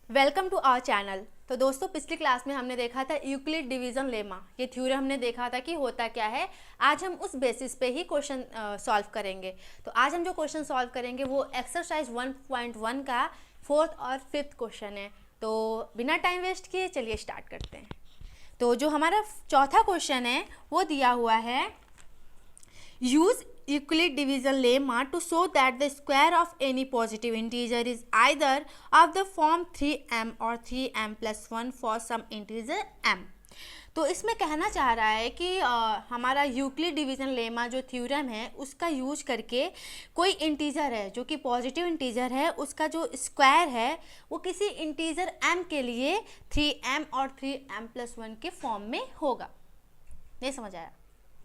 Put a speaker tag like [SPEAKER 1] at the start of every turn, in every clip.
[SPEAKER 1] Welcome to our channel. तो दोस्तों, पिछली क्लास में हमने देखा था यूक्लिड डिवीजन लेमा, ये थ्योरम हमने देखा था कि होता क्या है। आज हम उस बेसिस पे ही क्वेश्चन सॉल्व करेंगे। तो आज हम जो क्वेश्चन सॉल्व करेंगे वो एक्सरसाइज 1.1 का फोर्थ और फिफ्थ क्वेश्चन है। तो बिना टाइम वेस्ट किए चलिए स्टार्ट करते हैं। तो जो हमारा चौथा क्वेश्चन है वो दिया हुआ है, use Euclid division lemma to show that the square of any positive integer is either of the form 3m or 3m plus 1 for some integer m। तो इसमें कहना चाह रहा है कि हमारा यूक्लिड डिवीजन लेमा जो थ्योरम है उसका यूज करके कोई इंटीजर है जो कि पॉजिटिव इंटीजर है, उसका जो स्क्वायर है वो किसी इंटीजर m के लिए 3m और 3m प्लस 1 के फॉर्म में होगा। नहीं समझ आया?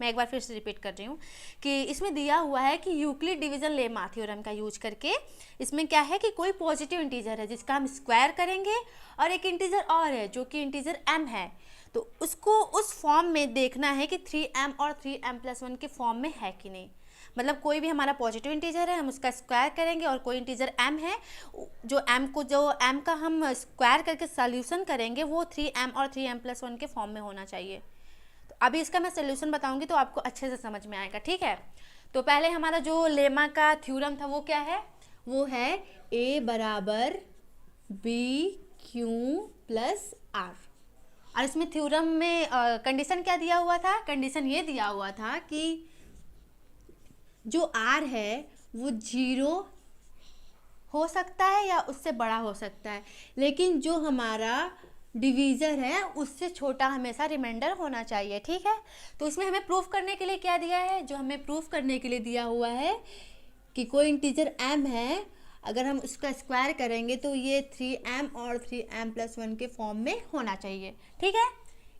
[SPEAKER 1] मैं एक बार फिर से रिपीट कर रही हूँ कि इसमें दिया हुआ है कि यूक्लिड डिवीजन लेमा थ्योरम का यूज करके इसमें क्या है कि कोई पॉजिटिव इंटीजर है जिसका हम स्क्वायर करेंगे और एक इंटीजर और है जो कि इंटीजर m है, तो उसको उस फॉर्म में देखना है कि 3m और 3m प्लस 1 के फॉर्म में है कि नहीं। मतलब कोई भी हमारा पॉजिटिव इंटीजर है, हम उसका स्क्वायर करेंगे और कोई इंटीजर m है, जो m का हम स्क्वायर करके सॉल्यूशन करेंगे वो 3m और 3m प्लस 1 के फॉर्म में होना चाहिए। अभी इसका मैं सोल्यूशन बताऊंगी तो आपको अच्छे से समझ में आएगा, ठीक है। तो पहले हमारा जो लेमा का थ्योरम था वो क्या है, वो है a बराबर बी क्यू प्लस आर। और इसमें थ्योरम में कंडीशन क्या दिया हुआ था, कंडीशन ये दिया हुआ था कि जो r है वो 0 हो सकता है या उससे बड़ा हो सकता है, लेकिन जो हमारा डिवीज़र है उससे छोटा हमेशा रिमाइंडर होना चाहिए, ठीक है। तो इसमें हमें प्रूफ करने के लिए क्या दिया है, जो हमें प्रूफ करने के लिए दिया हुआ है कि कोई इंटीजर m है, अगर हम उसका स्क्वायर करेंगे तो ये 3m और 3m प्लस 1 के फॉर्म में होना चाहिए, ठीक है।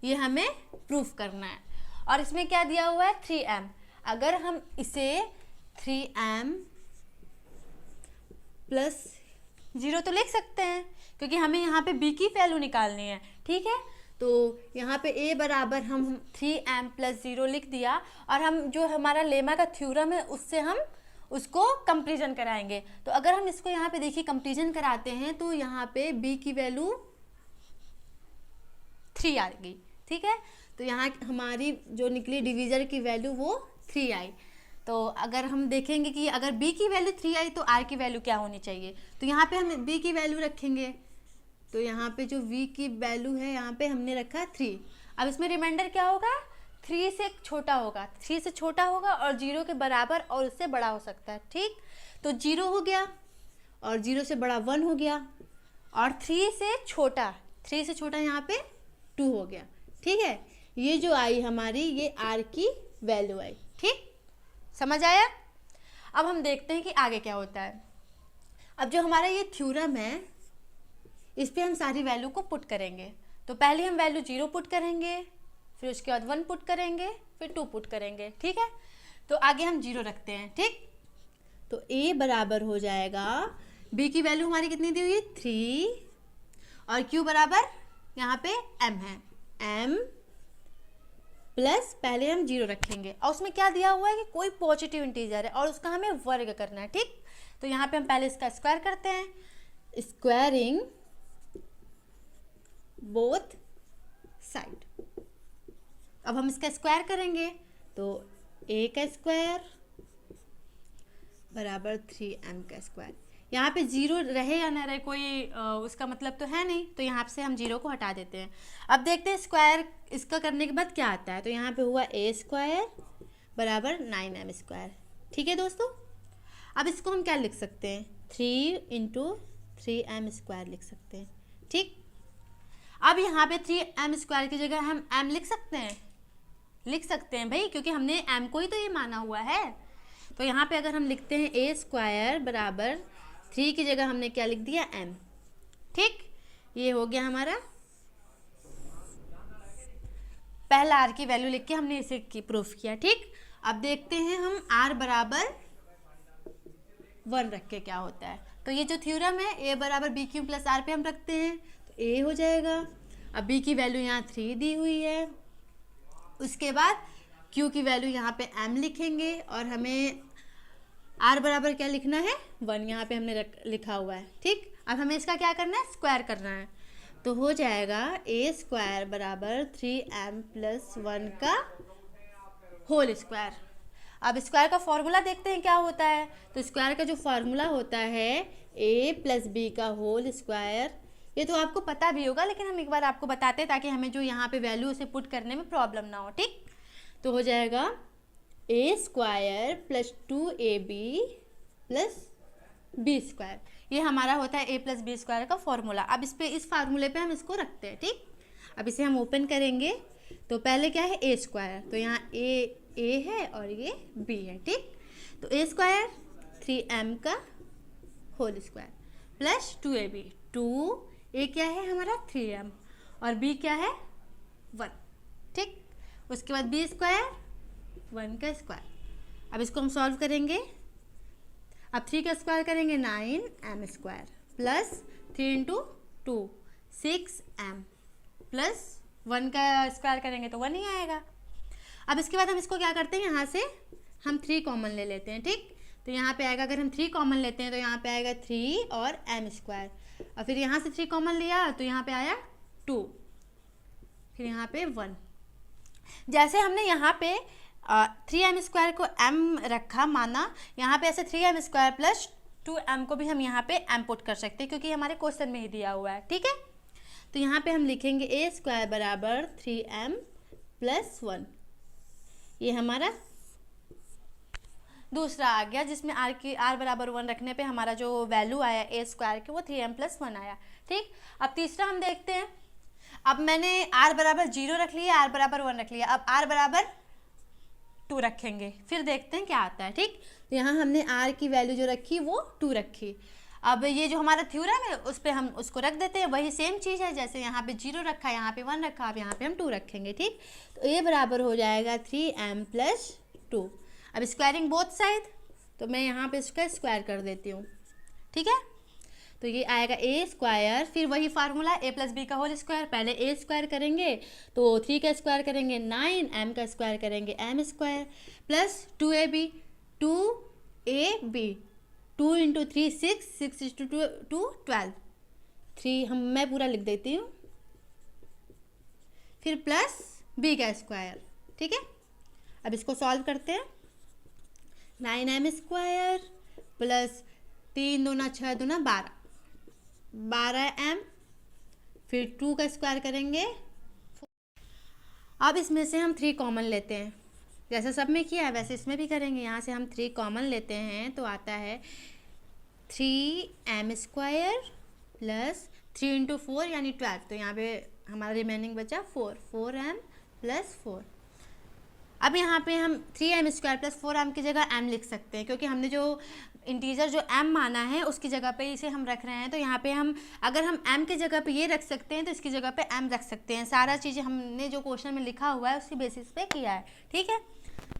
[SPEAKER 1] ये हमें प्रूफ करना है। और इसमें क्या दिया हुआ है 3m, अगर हम इसे 3m प्लस 0 तो लिख सकते हैं क्योंकि हमें यहाँ पे b की वैल्यू निकालनी है, ठीक है। तो यहाँ पे a बराबर हम 3m प्लस 0 लिख दिया और हम जो हमारा लेमा का थ्योरम है उससे हम उसको कंपैरिजन कराएंगे। तो अगर हम इसको यहाँ पे देखिए कंपैरिजन कराते हैं तो यहाँ पे b की वैल्यू 3 आ गई, ठीक है। तो यहाँ हमारी जो निकली डिवीजर की वैल्यू वो 3 आई। तो अगर हम देखेंगे कि अगर b की वैल्यू 3 आई तो r की वैल्यू क्या होनी चाहिए, तो यहाँ पे हम b की वैल्यू रखेंगे। तो यहाँ पे जो v की वैल्यू है यहाँ पे हमने रखा 3। अब इसमें रिमाइंडर क्या होगा, 3 से छोटा होगा, 3 से छोटा होगा और 0 के बराबर और उससे बड़ा हो सकता है, ठीक। तो 0 हो गया और 0 से बड़ा 1 हो गया और 3 से छोटा यहाँ पे 2 हो गया, ठीक है। ये जो आई हमारी ये r की वैल्यू आई, ठीक, समझ आया। अब हम देखते हैं कि आगे क्या होता है। अब जो हमारा ये थ्योरम है इस पे हम सारी वैल्यू को पुट करेंगे। तो पहले हम वैल्यू 0 पुट करेंगे, फिर उसके बाद 1 पुट करेंगे, फिर 2 पुट करेंगे, ठीक है। तो आगे हम 0 रखते हैं, ठीक। तो a बराबर हो जाएगा, b की वैल्यू हमारी कितनी दी हुई है 3 और q बराबर यहाँ पे m है, m प्लस पहले हम 0 रखेंगे और उसमें क्या दिया हुआ है कि कोई पॉजिटिव इंटीजर है और उसका हमें वर्ग करना है, ठीक। तो यहाँ पे हम पहले इसका स्क्वायर करते हैं, स्क्वायरिंग बोथ साइड। अब हम इसका स्क्वायर करेंगे तो a का स्क्वायर बराबर 3m का स्क्वायर। यहाँ पे 0 रहे या ना रहे कोई उसका मतलब तो है नहीं, तो यहाँ से हम 0 को हटा देते हैं। अब देखते हैं स्क्वायर इसका करने के बाद क्या आता है। तो यहाँ पे हुआ a स्क्वायर बराबर 9m स्क्वायर, ठीक है दोस्तों। अब इसको हम क्या लिख सकते हैं, 3 इंटू 3m स्क्वायर लिख सकते हैं, ठीक। अब यहाँ पे 3m स्क्वायर की जगह हम m लिख सकते हैं भाई, क्योंकि हमने m को ही तो ये माना हुआ है। तो यहाँ पे अगर हम लिखते हैं a स्क्वायर बराबर 3 की जगह हमने क्या लिख दिया m, ठीक। ये हो गया हमारा पहला r की वैल्यू लिख के हमने इसे प्रूफ किया, ठीक। अब देखते हैं हम r बराबर 1 रख के क्या होता है। तो ये जो थ्योरम है a बराबर बी क्यू प्लस आर पे हम रखते हैं तो a हो जाएगा। अब b की वैल्यू यहाँ 3 दी हुई है, उसके बाद q की वैल्यू यहाँ पे m लिखेंगे और हमें r बराबर क्या लिखना है 1, यहाँ पे हमने लिखा हुआ है, ठीक। अब हमें इसका क्या करना है, स्क्वायर करना है। तो हो जाएगा ए स्क्वायर बराबर 3m प्लस 1 का होल स्क्वायर। अब स्क्वायर का फॉर्मूला देखते हैं क्या होता है। तो स्क्वायर का जो फॉर्मूला होता है a प्लस बी का होल स्क्वायर, ये तो आपको पता भी होगा, लेकिन हम एक बार आपको बताते हैं ताकि हमें जो यहाँ पे वैल्यू उसे पुट करने में प्रॉब्लम ना हो। ठीक, तो हो जाएगा a square plus 2ab plus b square, ये हमारा होता है ए प्लस बी स्क्वायर का फॉर्मूला। अब इस फार्मूले पे हम इसको रखते हैं। ठीक, अब इसे हम ओपन करेंगे तो पहले क्या है ए स्क्वायर, तो यहाँ ए है और ये बी है। ठीक, तो ए स्क्वायर 3m का होल स्क्वायर प्लस 2ab, 2 ए क्या है हमारा 3m और b क्या है 1। ठीक, उसके बाद बी स्क्वायर 1 का स्क्वायर। अब इसको हम सॉल्व करेंगे। अब 3 का स्क्वायर करेंगे 9m square plus 3 into 2 6m plus 1 का स्क्वायर करेंगे तो 1 ही आएगा। अब इसके बाद हम इसको क्या करते हैं, यहाँ से हम 3 कॉमन ले लेते हैं। ठीक, तो यहाँ पे आएगा, अगर हम 3 कॉमन लेते हैं तो यहाँ पे आएगा 3 और m स्क्वायर, और फिर यहाँ से 3 कॉमन लिया तो यहाँ पे आया 2, फिर यहाँ पे 1। जैसे हमने यहाँ पे 3m स्क्वायर को m रखा माना, यहाँ पे ऐसे 3m स्क्वायर प्लस 2m को भी हम यहाँ पे m पुट कर सकते हैं क्योंकि हमारे क्वेश्चन में ही दिया हुआ है। ठीक है, तो यहाँ पे हम लिखेंगे ए स्क्वायर बराबर 3m प्लस 1, ये हमारा दूसरा आ गया, जिसमें r बराबर 1 रखने पे हमारा जो वैल्यू आया ए स्क्वायर के वो 3m प्लस 1 आया। ठीक, अब तीसरा हम देखते हैं। अब मैंने r बराबर 0 रख लिया, r बराबर 1 रख लिया, अब r बराबर 2 रखेंगे, फिर देखते हैं क्या आता है। ठीक, तो यहाँ हमने r की वैल्यू जो रखी वो 2 रखी। अब ये जो हमारा थ्योरम है उस पर हम उसको रख देते हैं, वही सेम चीज़ है, जैसे यहाँ पे 0 रखा, यहाँ पे 1 रखा, अब यहाँ पे हम 2 रखेंगे। ठीक, तो a बराबर हो जाएगा 3m प्लस 2। अब स्क्वायरिंग बोथ साइड, तो मैं यहाँ पे इसका स्क्वायर कर देती हूँ। ठीक है, तो ये आएगा ए स्क्वायर, फिर वही फार्मूला ए प्लस बी का होल स्क्वायर, पहले ए स्क्वायर करेंगे तो 3 का स्क्वायर करेंगे 9, m का स्क्वायर करेंगे m square plus 2ab, 2ab 2 into 3 6, 6 into 2 12, 3 मैं पूरा लिख देती हूँ, फिर प्लस b का स्क्वायर। ठीक है, अब इसको सॉल्व करते हैं। 9m स्क्वायर प्लस 3 दूना 6 दूना 12, 12m, फिर 2 का स्क्वायर करेंगे। अब इसमें से हम 3 कॉमन लेते हैं, जैसे सब में किया है वैसे इसमें भी करेंगे। यहाँ से हम 3 कॉमन लेते हैं तो आता है 3m स्क्वायर प्लस 3 इंटू 4 यानी 12, तो यहाँ पे हमारा रिमेनिंग बचा 4m प्लस 4। अब यहाँ पे हम 3m स्क्वायर प्लस 4m की जगह m लिख सकते हैं, क्योंकि हमने जो इंटीजर जो m माना है उसकी जगह पे इसे हम रख रहे हैं। तो यहाँ पे हम अगर हम m की जगह पे ये रख सकते हैं तो इसकी जगह पे m रख सकते हैं। सारा चीज़ें हमने जो क्वेश्चन में लिखा हुआ है उसी बेसिस पे किया है। ठीक है,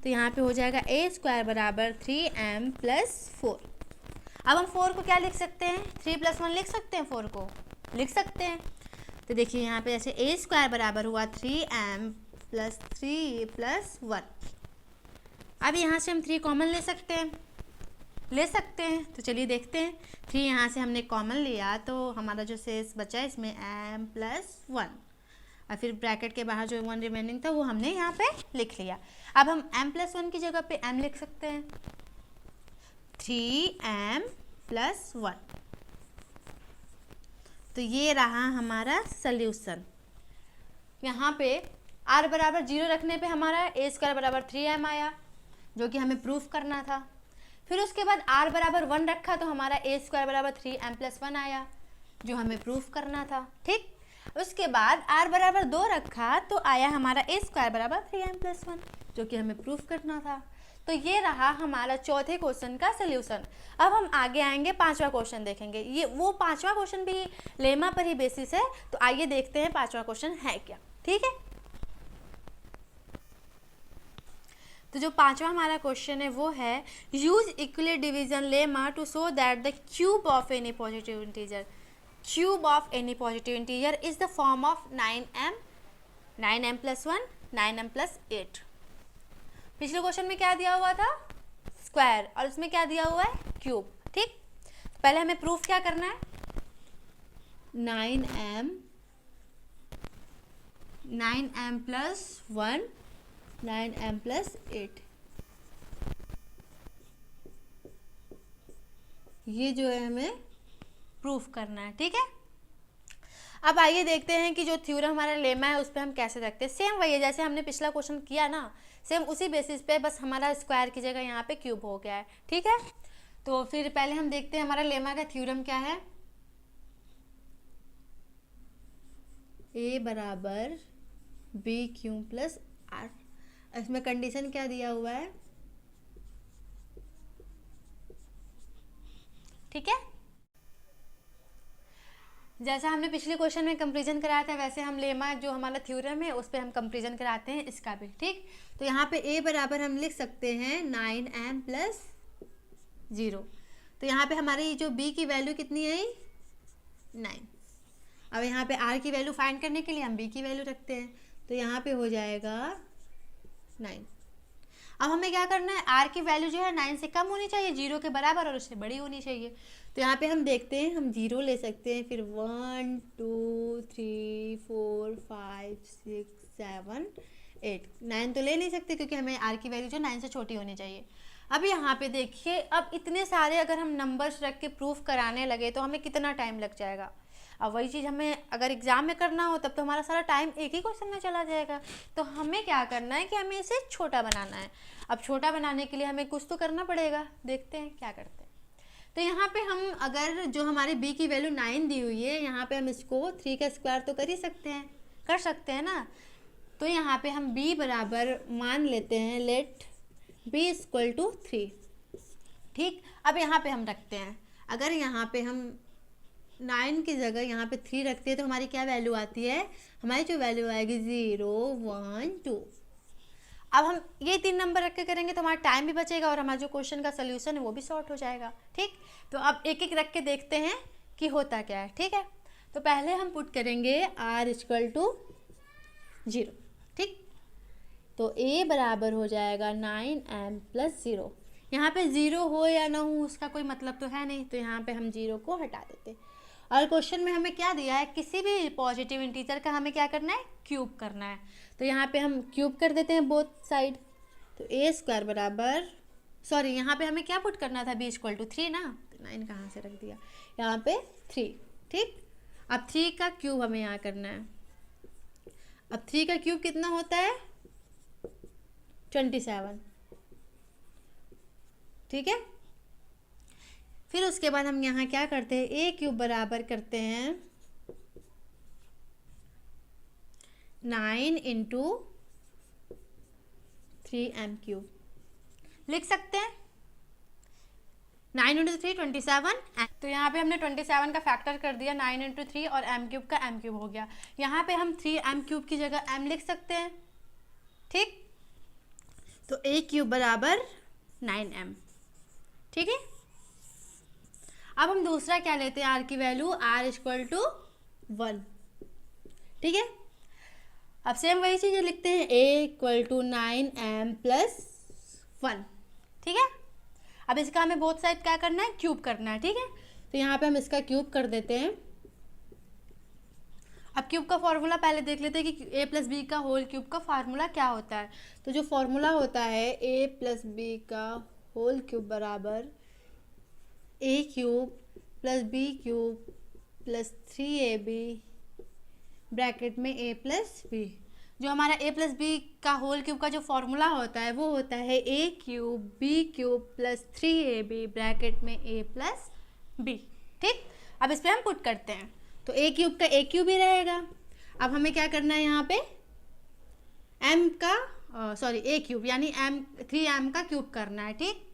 [SPEAKER 1] तो यहाँ पे हो जाएगा ए स्क्वायर बराबर 3m प्लस 4। अब हम 4 को क्या लिख सकते हैं, 3 प्लस 1 लिख सकते हैं, 4 को लिख सकते हैं। तो देखिए यहाँ पे ऐसे ए स्क्वायर बराबर हुआ 3m प्लस 3 प्लस 1। अब यहाँ से हम 3 कॉमन ले सकते हैं, तो चलिए देखते हैं। 3 यहाँ से हमने कॉमन लिया तो हमारा जो शेष बचा है इसमें m प्लस 1, और फिर ब्रैकेट के बाहर जो 1 रिमेनिंग था वो हमने यहाँ पे लिख लिया। अब हम m प्लस 1 की जगह पे m लिख सकते हैं, 3m प्लस 1। तो ये रहा हमारा सल्यूशन। यहाँ पे r बराबर 0 रखने पे हमारा ए स्क्वायर बराबर 3m आया, जो कि हमें प्रूफ करना था। फिर उसके बाद r बराबर 1 रखा तो हमारा ए स्क्वायर बराबर 3m प्लस 1 आया, जो हमें प्रूफ करना था। ठीक, उसके बाद r बराबर 2 रखा तो आया हमारा ए स्क्वायर बराबर 3m प्लस 1, जो कि हमें प्रूफ करना था। तो ये रहा हमारा चौथे क्वेश्चन का सल्यूशन। अब हम आगे आएंगे, 5वां क्वेश्चन देखेंगे। ये वो 5वां क्वेश्चन भी लेमा पर ही बेसिस है, तो आइए देखते हैं 5वां क्वेश्चन है क्या। ठीक है, तो जो 5वां हमारा क्वेश्चन है वो है use Euclid's division lemma to show that the cube of any positive integer, cube of any positive integer is the form of 9m plus 1, 9m plus 8। पिछले क्वेश्चन में क्या दिया हुआ था, स्क्वायर, और उसमें क्या दिया हुआ है, क्यूब। ठीक, पहले हमें प्रूफ क्या करना है, 9m 9m plus 1 9m plus 8, ये जो है हमें प्रूफ करना है। ठीक है, अब आइए देखते हैं कि जो थ्योरम हमारा लेमा है उस पर हम कैसे रखते हैं। सेम वही है जैसे हमने पिछला क्वेश्चन किया ना, सेम उसी बेसिस पे, बस हमारा स्क्वायर की जगह यहाँ पे क्यूब हो गया है। ठीक है, तो फिर पहले हम देखते हैं हमारा लेमा का थ्योरम क्या है। ए बराबर बी क्यू प्लस आर, इसमें कंडीशन क्या दिया हुआ है। ठीक है, जैसा हमने पिछले क्वेश्चन में कंपैरिजन कराया था वैसे हम लेमा जो हमारा थ्योरम है उस पर हम कंपैरिजन कराते हैं इसका भी। ठीक, तो यहाँ पे a बराबर हम लिख सकते हैं 9m प्लस 0। तो यहाँ पे हमारी जो b की वैल्यू कितनी आई 9। अब यहाँ पे r की वैल्यू फाइंड करने के लिए हम b की वैल्यू रखते हैं, तो यहाँ पे हो जाएगा 9। अब हमें क्या करना है, r की वैल्यू जो है 9 से कम होनी चाहिए, 0 के बराबर, और उससे बड़ी होनी चाहिए। तो यहाँ पे हम देखते हैं, हम 0 ले सकते हैं, फिर 1 2 3 4 5 6 7 8 9 तो ले नहीं सकते क्योंकि हमें r की वैल्यू जो 9 से छोटी होनी चाहिए। अब यहाँ पे देखिए, अब इतने सारे अगर हम नंबर्स रख के प्रूफ कराने लगे तो हमें कितना टाइम लग जाएगा। अब वही चीज़ हमें अगर एग्जाम में करना हो तब तो हमारा सारा टाइम एक ही क्वेश्चन में चला जाएगा। तो हमें क्या करना है कि हमें इसे छोटा बनाना है। अब छोटा बनाने के लिए हमें कुछ तो करना पड़ेगा, देखते हैं क्या करते हैं। तो यहाँ पे हम अगर जो हमारे b की वैल्यू 9 दी हुई है, यहाँ पे हम इसको 3 का स्क्वायर तो कर ही सकते हैं, कर सकते हैं ना। तो यहाँ पे हम b बराबर मान लेते हैं, लेट b इक्वल टू 3। ठीक, अब यहाँ पे हम रखते हैं, अगर यहाँ पे हम 9 की जगह यहाँ पे 3 रखते हैं तो हमारी क्या वैल्यू आती है, हमारी जो वैल्यू आएगी 0 1 2। अब हम ये 3 नंबर रख के करेंगे तो हमारा टाइम भी बचेगा और हमारा जो क्वेश्चन का सोल्यूशन है वो भी सॉर्ट हो जाएगा। ठीक, तो अब एक एक रख के देखते हैं कि होता क्या है। ठीक है, तो पहले हम पुट करेंगे r इक्वल टू 0। ठीक, तो a बराबर हो जाएगा 9m प्लस 0। यहाँ पे 0 हो या ना हो उसका कोई मतलब तो है नहीं, तो यहाँ पे हम 0 को हटा देते हैं। और क्वेश्चन में हमें क्या दिया है, किसी भी पॉजिटिव इंटीजर का हमें क्या करना है, क्यूब करना है। तो यहाँ पे हम क्यूब कर देते हैं बोथ साइड। तो a स्क्वायर बराबर, सॉरी यहाँ पे हमें क्या पुट करना था, b इक्वल टू 3 ना, तो 9 कहाँ से रख दिया, यहाँ पे 3। ठीक, अब 3 का क्यूब हमें यहाँ करना है। अब 3 का क्यूब कितना होता है 27। ठीक है, फिर उसके बाद हम यहाँ क्या करते हैं, a क्यूब बराबर करते हैं 9 इंटू 3m क्यूब, लिख सकते हैं 9 इंटू 3 27। तो यहाँ पे हमने 27 का फैक्टर कर दिया, 9 इंटू 3 और m क्यूब का m क्यूब हो गया। यहाँ पे हम 3m क्यूब की जगह m लिख सकते हैं। ठीक, तो a क्यूब बराबर 9m। ठीक है, अब हम दूसरा क्या लेते हैं, r की वैल्यू, r इक्वल टू 1। ठीक है, अब सेम वही चीज़ लिखते हैं, a equal to 9m plus 1। ठीक है, अब इसका हमें बोथ साइड क्या करना है, क्यूब करना है। ठीक है, तो यहाँ पे हम इसका क्यूब कर देते हैं। अब क्यूब का फॉर्मूला पहले देख लेते हैं कि a प्लस बी का होल क्यूब का फार्मूला क्या होता है। तो जो फॉर्मूला होता है a प्लस बी का होल क्यूब बराबर a cube plus B cube plus 3ab bracket में a प्लस बी। जो हमारा a प्लस बी का होल क्यूब का जो फॉर्मूला होता है वो होता है a cube B cube plus 3ab bracket में a प्लस बी। ठीक, अब इस पर हम पुट करते हैं, तो a क्यूब का a क्यूब ही रहेगा। अब हमें क्या करना है, यहाँ पे m का सॉरी a क्यूब यानी m का क्यूब करना है। ठीक,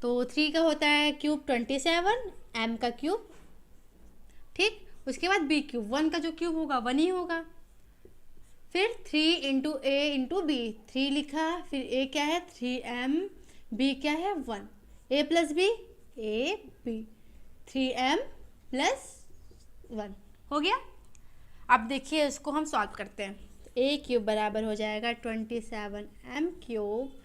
[SPEAKER 1] तो 3 का होता है क्यूब 27, m का क्यूब। ठीक, उसके बाद b क्यूब, 1 का जो क्यूब होगा 1 ही होगा। फिर 3 इंटू a इंटू बी, 3 लिखा, फिर a क्या है 3m, b क्या है 1, a plus B a b, 3m plus 1 हो गया। अब देखिए इसको हम सॉल्व करते हैं। a क्यूब बराबर हो जाएगा 27m cube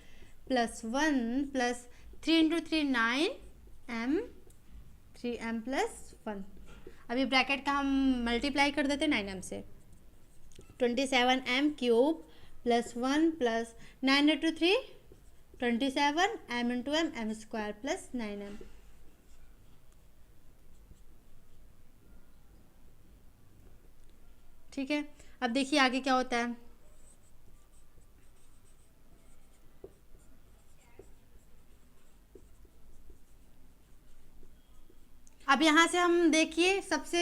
[SPEAKER 1] plus 1 plus 3 into 3 9m, 3m plus 1। अभी ब्रैकेट का हम मल्टीप्लाई कर देते 9m से। 27m cube plus 1 plus 9 into 3 27 m into m square plus 9m। ठीक है, अब देखिए आगे क्या होता है। अब यहाँ से हम देखिए सबसे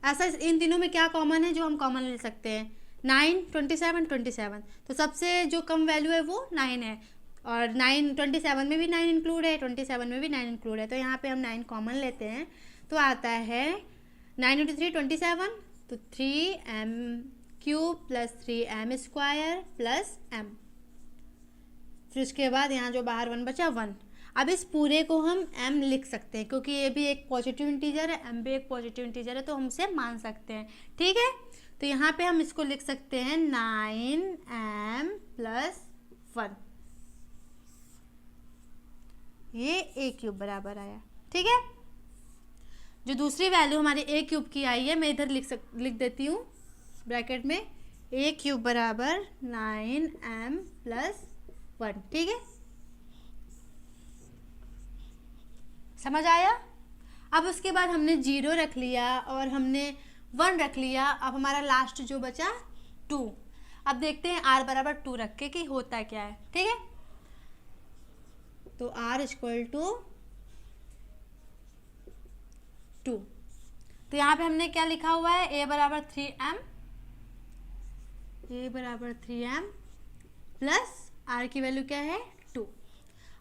[SPEAKER 1] ऐसा इन तीनों में क्या कॉमन है जो हम कॉमन ले सकते हैं, 9 27 27। तो सबसे जो कम वैल्यू है वो 9 है, और 9 27 में भी 9 इंक्लूड है, 27 में भी 9 इंक्लूड है। तो यहाँ पे हम 9 कॉमन लेते हैं तो आता है 9 इंटू 3 27, तो 3m cube plus 3m square plus m। फिर उसके बाद यहाँ जो बाहर 1 बचा 1। अब इस पूरे को हम m लिख सकते हैं क्योंकि ये भी एक पॉजिटिव इंटीजर है, m भी एक पॉजिटिव इंटीजर है, तो हम उसे मान सकते हैं। ठीक है, तो यहाँ पे हम इसको लिख सकते हैं 9m प्लस 1, ये a क्यूब बराबर आया। ठीक है, जो दूसरी वैल्यू हमारी a क्यूब की आई है मैं इधर लिख देती हूँ ब्रैकेट में, a क्यूब बराबर 9m प्लस 1। ठीक है, समझ आया। अब उसके बाद हमने 0 रख लिया और हमने 1 रख लिया। अब हमारा लास्ट जो बचा 2। अब देखते हैं r बराबर 2 रख के कि होता क्या है। ठीक है, तो r इक्वल टू 2। तो यहाँ पे हमने क्या लिखा हुआ है, a बराबर 3m प्लस r की वैल्यू क्या है 2।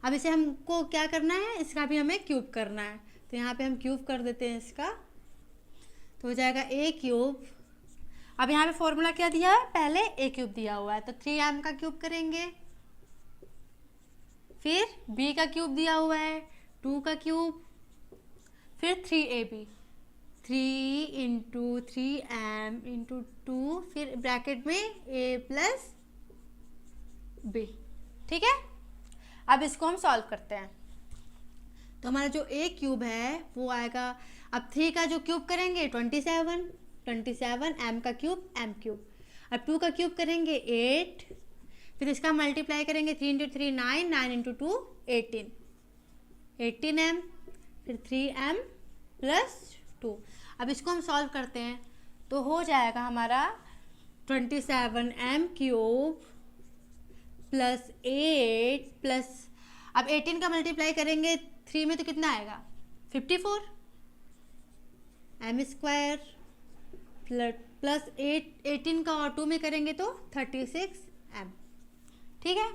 [SPEAKER 1] अब इसे हमको क्या करना है, इसका भी हमें क्यूब करना है। तो यहाँ पे हम क्यूब कर देते हैं इसका, तो हो जाएगा a क्यूब। अब यहाँ पे फॉर्मूला क्या दिया है, पहले a क्यूब दिया हुआ है तो 3m का क्यूब करेंगे, फिर b का क्यूब दिया हुआ है 2 का क्यूब, फिर 3ab 3 इंटू 3m इंटू 2, फिर ब्रैकेट में a प्लस b। ठीक है, अब इसको हम सॉल्व करते हैं। तो हमारा जो a क्यूब है वो आएगा, अब 3 का जो क्यूब करेंगे 27 m का क्यूब m क्यूब, अब 2 का क्यूब करेंगे 8, फिर इसका मल्टीप्लाई करेंगे 3 इंटू 3 9, 9 इंटू 2 18m, फिर 3m प्लस 2। अब इसको हम सॉल्व करते हैं तो हो जाएगा हमारा 27m क्यूब प्लस 8 प्लस, अब 18 का मल्टीप्लाई करेंगे 3 में तो कितना आएगा 54 m स्क्वायर प्लस 18 का और 2 में करेंगे तो 36m। ठीक है,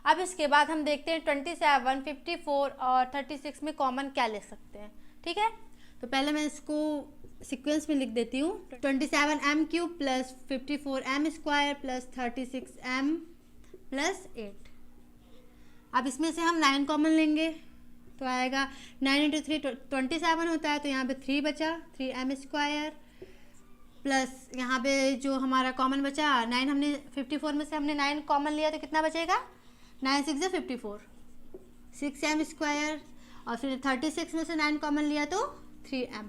[SPEAKER 1] अब इसके बाद हम देखते हैं 27, 54 और 36 में कॉमन क्या ले सकते हैं। ठीक है, तो पहले मैं इसको सीक्वेंस में लिख देती हूँ, 27m cube plus 54m square plus 36m plus 8। अब इसमें से हम 9 कॉमन लेंगे तो आएगा 9 इंटू 3 27 होता है, तो यहाँ पे 3 बचा 3m स्क्वायर प्लस यहाँ पे जो हमारा कॉमन बचा 9, हमने 54 में से हमने 9 कॉमन लिया तो कितना बचेगा 9 6 54 6m स्क्वायर, और फिर 36 में से 9 कॉमन लिया तो 3m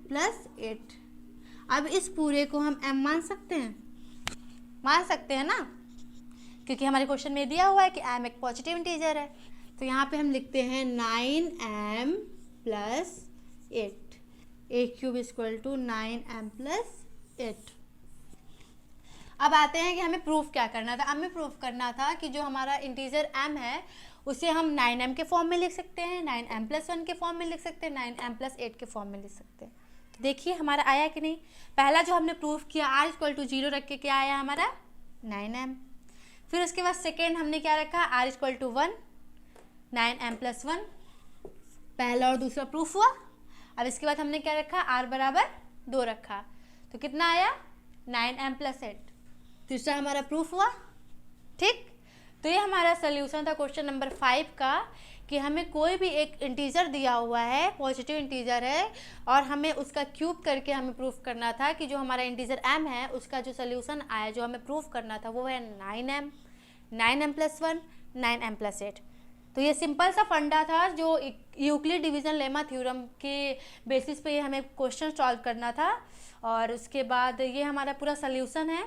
[SPEAKER 1] प्लस 8। अब इस पूरे को हम m मान सकते हैं ना, क्योंकि हमारे क्वेश्चन में दिया हुआ है कि m एक पॉजिटिव इंटीजर है। तो यहाँ पे हम लिखते हैं 9m plus 8, a cube equal to 9m plus 8। अब आते हैं कि हमें प्रूफ क्या करना था। हमें प्रूफ करना था कि जो हमारा इंटीजर m है उसे हम 9m के फॉर्म में लिख सकते हैं, 9m प्लस 1 के फॉर्म में लिख सकते हैं, 9m प्लस 8 के फॉर्म में लिख सकते हैं। तो देखिए हमारा आया कि नहीं। पहला जो हमने प्रूफ किया r इक्वल टू 0 रख के क्या आया हमारा 9m। फिर उसके बाद सेकेंड हमने क्या रखा r equal to 1, 9m plus 1, पहला और दूसरा प्रूफ हुआ। अब इसके बाद हमने क्या रखा, r बराबर 2 रखा, तो कितना आया 9m प्लस 8, तीसरा हमारा प्रूफ हुआ। ठीक, तो ये हमारा सोल्यूशन था क्वेश्चन नंबर 5 का, कि हमें कोई भी एक इंटीजर दिया हुआ है, पॉजिटिव इंटीजर है, और हमें उसका क्यूब करके हमें प्रूफ करना था कि जो हमारा इंटीजर m है उसका जो सोल्यूशन आया, जो हमें प्रूफ करना था वो है 9m प्लस 1, 9m प्लस 8। तो ये सिंपल सा फंडा था जो यूक्लिड डिवीज़न लेमा थ्योरम के बेसिस पे ये हमें क्वेश्चन सॉल्व करना था। और उसके बाद ये हमारा पूरा सल्यूशन है।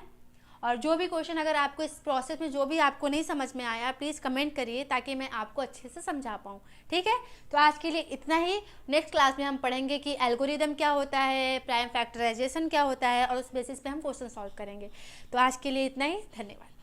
[SPEAKER 1] और जो भी क्वेश्चन अगर आपको इस प्रोसेस में जो भी आपको नहीं समझ में आया, प्लीज़ कमेंट करिए ताकि मैं आपको अच्छे से समझा पाऊँ। ठीक है, तो आज के लिए इतना ही। नेक्स्ट क्लास में हम पढ़ेंगे कि एल्गोरिदम क्या होता है, प्राइम फैक्टराइजेशन क्या होता है, और उस बेसिस पे हम क्वेश्चन सॉल्व करेंगे। तो आज के लिए इतना ही, धन्यवाद।